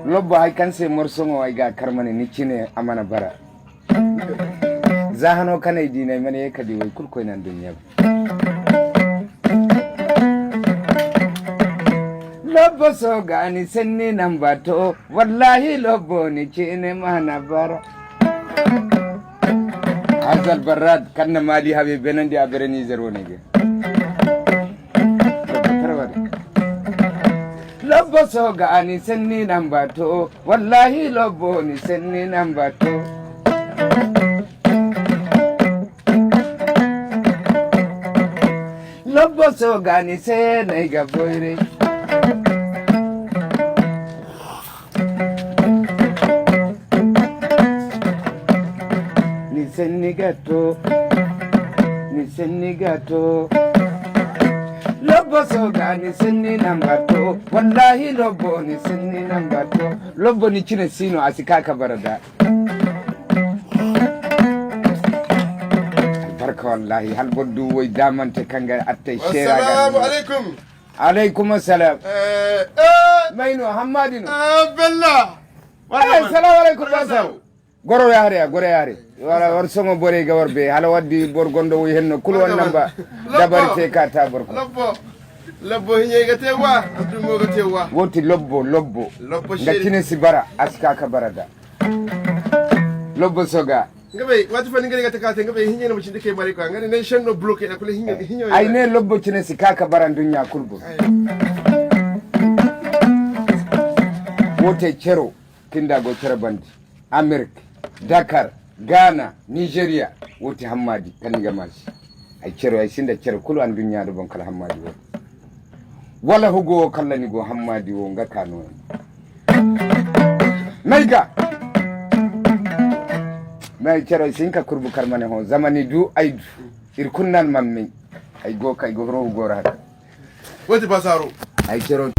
lobbo hay kanse morsongo ay ga karmane ni cine amana bara zahano kanay dinay mane kadi way kulkoy nan dunya lobbo so gani senni nambato wallahi lobbo ni cine mana bara azal barad kanna mali habe benandi abereni zero nege lobbo so gani senni nambato wallahi lobbo ni senni nambato lobbo so gani senai gaboire ni senni gato lobbo so gani senni nambato wallahi lobbo ni senni nambato lobbo ni cine sino asikaka barada barka wallahi hal boddu way damante kanga attay shera assalamu alaikum alaikum assalam mayno hammadino bella assalamu alaikum basaw goro yare wala war songo bore ga warbe hala waddi bor gondo wi henno kul won namba dabarite ka ta borko lobbo hiye ga tewa abdul ga tewa woti lobbo ngakine sibara aska ka barada lobbo soga ngabe wati fani ngari ga takate ngabe hiye no mutinde ke mari ko ngani ne shenno bloqué akule hiye ay ne lobbo cine sikaka baran dunya kulbo wote chero kinda go chero bandi America Dakar Ghana Nigeria wote hammadi kaniga mashi ay cero ay sinda cero kulu an dunya do bon kala hammadi wo wala hugo kallani go hammadi wo ngakano maiga mai cero sinka kurbu karmane ho zamani du aidu irkunnan mamme ay go kay go ro go ra wote basaro ay cero